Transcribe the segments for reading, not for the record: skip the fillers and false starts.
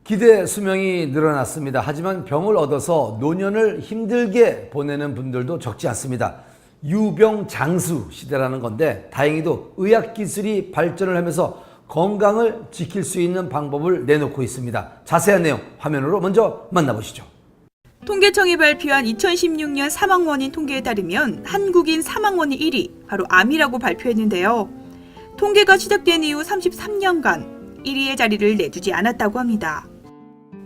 기대 수명이 늘어났습니다. 하지만 병을 얻어서 노년을 힘들게 보내는 분들도 적지 않습니다. 유병장수 시대라는 건데 다행히도 의학기술이 발전을 하면서 건강을 지킬 수 있는 방법을 내놓고 있습니다. 자세한 내용 화면으로 먼저 만나보시죠. 통계청이 발표한 2016년 사망 원인 통계에 따르면 한국인 사망 원인 1위, 바로 암이라고 발표했는데요. 통계가 시작된 이후 33년간 1위의 자리를 내주지 않았다고 합니다.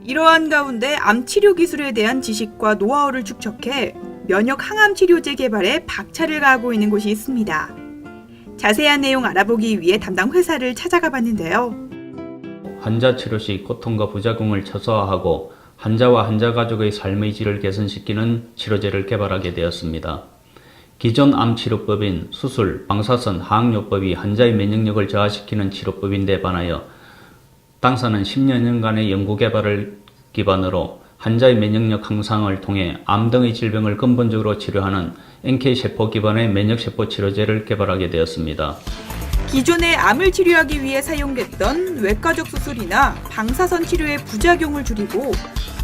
이러한 가운데 암 치료 기술에 대한 지식과 노하우를 축적해 면역 항암 치료제 개발에 박차를 가하고 있는 곳이 있습니다. 자세한 내용 알아보기 위해 담당 회사를 찾아가 봤는데요. 환자 치료 시 고통과 부작용을 최소화하고 환자와 환자 가족의 삶의 질을 개선시키는 치료제를 개발하게 되었습니다. 기존 암 치료법인 수술, 방사선, 항요법이 환자의 면역력을 저하시키는 치료법인데 반하여 당사는 10여 년간의 연구 개발을 기반으로 환자의 면역력 향상을 통해 암 등의 질병을 근본적으로 치료하는 NK세포 기반의 면역세포 치료제를 개발하게 되었습니다. 기존에 암을 치료하기 위해 사용됐던 외과적 수술이나 방사선 치료의 부작용을 줄이고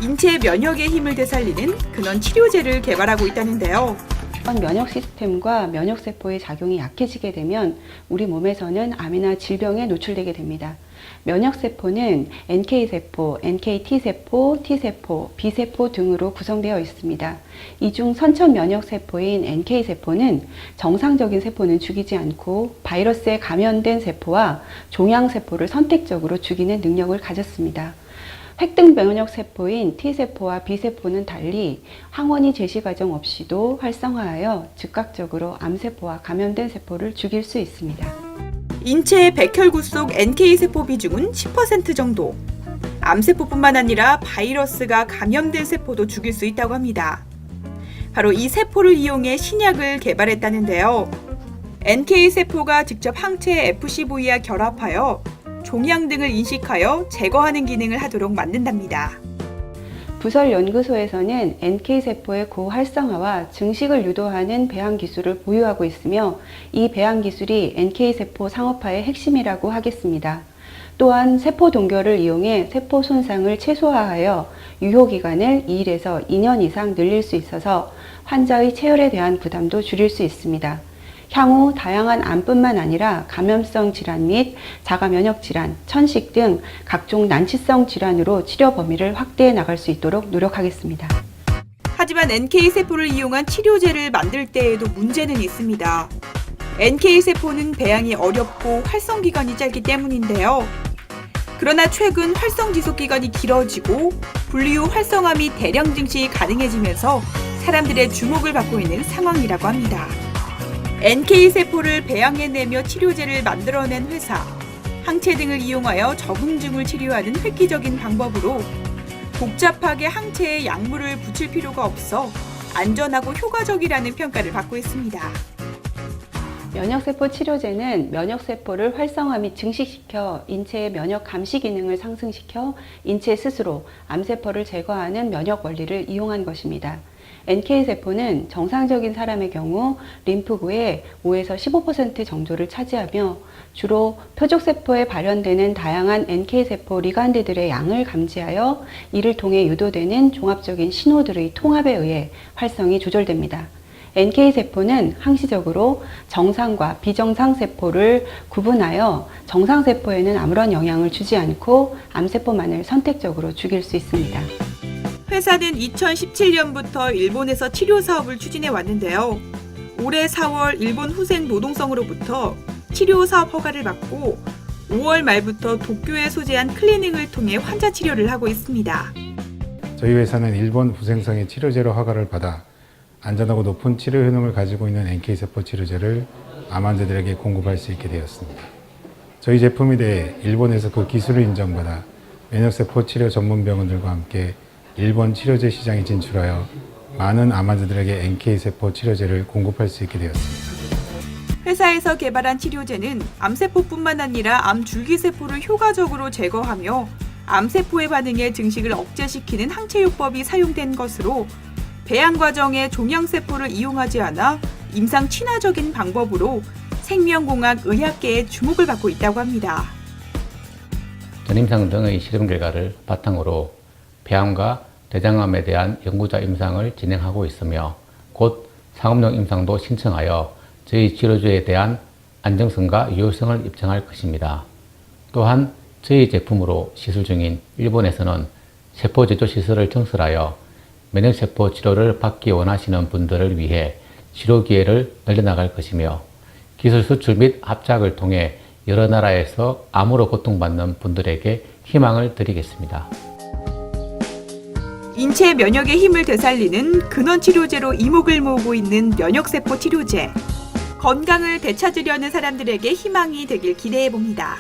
인체 면역의 힘을 되살리는 근원 치료제를 개발하고 있다는데요. 면역 시스템과 면역세포의 작용이 약해지게 되면 우리 몸에서는 암이나 질병에 노출되게 됩니다. 면역세포는 NK세포, NKT세포, T세포, B세포 등으로 구성되어 있습니다. 이 중 선천 면역세포인 NK세포는 정상적인 세포는 죽이지 않고 바이러스에 감염된 세포와 종양세포를 선택적으로 죽이는 능력을 가졌습니다. 획등 면역세포인 T세포와 B세포는 달리 항원이 제시 과정 없이도 활성화하여 즉각적으로 암세포와 감염된 세포를 죽일 수 있습니다. 인체의 백혈구 속 NK세포 비중은 10% 정도. 암세포뿐만 아니라 바이러스가 감염된 세포도 죽일 수 있다고 합니다. 바로 이 세포를 이용해 신약을 개발했다는데요. NK세포가 직접 항체의 FCV와 결합하여 종양 등을 인식하여 제거하는 기능을 하도록 만든답니다. 부설연구소에서는 NK세포의 고활성화와 증식을 유도하는 배양 기술을 보유하고 있으며 이 배양 기술이 NK세포 상업화의 핵심이라고 하겠습니다. 또한 세포 동결을 이용해 세포 손상을 최소화하여 유효기간을 2일에서 2년 이상 늘릴 수 있어서 환자의 체열에 대한 부담도 줄일 수 있습니다. 향후 다양한 암뿐만 아니라 감염성 질환 및 자가면역 질환, 천식 등 각종 난치성 질환으로 치료 범위를 확대해 나갈 수 있도록 노력하겠습니다. 하지만 NK세포를 이용한 치료제를 만들 때에도 문제는 있습니다. NK세포는 배양이 어렵고 활성기간이 짧기 때문인데요. 그러나 최근 활성 지속기간이 길어지고 분리 후 활성화 및 대량 증식이 가능해지면서 사람들의 주목을 받고 있는 상황이라고 합니다. NK세포를 배양해내며 치료제를 만들어낸 회사, 항체 등을 이용하여 적응증을 치료하는 획기적인 방법으로 복잡하게 항체에 약물을 붙일 필요가 없어 안전하고 효과적이라는 평가를 받고 있습니다. 면역세포 치료제는 면역세포를 활성화 및 증식시켜 인체의 면역 감시 기능을 상승시켜 인체 스스로 암세포를 제거하는 면역 원리를 이용한 것입니다. NK세포는 정상적인 사람의 경우 림프구의 5에서 15% 정도를 차지하며 주로 표적세포에 발현되는 다양한 NK세포 리간드들의 양을 감지하여 이를 통해 유도되는 종합적인 신호들의 통합에 의해 활성이 조절됩니다. NK세포는 항시적으로 정상과 비정상 세포를 구분하여 정상세포에는 아무런 영향을 주지 않고 암세포만을 선택적으로 죽일 수 있습니다. 회사는 2017년부터 일본에서 치료 사업을 추진해 왔는데요. 올해 4월 일본 후생 노동성으로부터 치료 사업 허가를 받고 5월 말부터 도쿄에 소재한 클리닉을 통해 환자 치료를 하고 있습니다. 저희 회사는 일본 후생성의 치료제로 허가를 받아 안전하고 높은 치료 효능을 가지고 있는 NK세포 치료제를 암 환자들에게 공급할 수 있게 되었습니다. 저희 제품에 대해 일본에서 그 기술을 인정받아 면역세포 치료 전문 병원들과 함께 일본 치료제 시장에 진출하여 많은 암 환자들에게 NK세포 치료제를 공급할 수 있게 되었습니다. 회사에서 개발한 치료제는 암세포뿐만 아니라 암 줄기세포를 효과적으로 제거하며 암세포의 반응에 증식을 억제시키는 항체요법이 사용된 것으로 배양 과정에 종양세포를 이용하지 않아 임상 친화적인 방법으로 생명공학 의학계의 주목을 받고 있다고 합니다. 전임상 등의 실험 결과를 바탕으로 폐암과 대장암에 대한 연구자 임상을 진행하고 있으며 곧 상업용 임상도 신청하여 저희 치료제에 대한 안정성과 유효성을 입증할 것입니다. 또한 저희 제품으로 시술 중인 일본에서는 세포 제조 시설을 증설하여 면역세포 치료를 받기 원하시는 분들을 위해 치료 기회를 늘려나갈 것이며 기술 수출 및 합작을 통해 여러 나라에서 암으로 고통받는 분들에게 희망을 드리겠습니다. 인체 면역의 힘을 되살리는 근원 치료제로 이목을 모으고 있는 면역세포 치료제. 건강을 되찾으려는 사람들에게 희망이 되길 기대해 봅니다.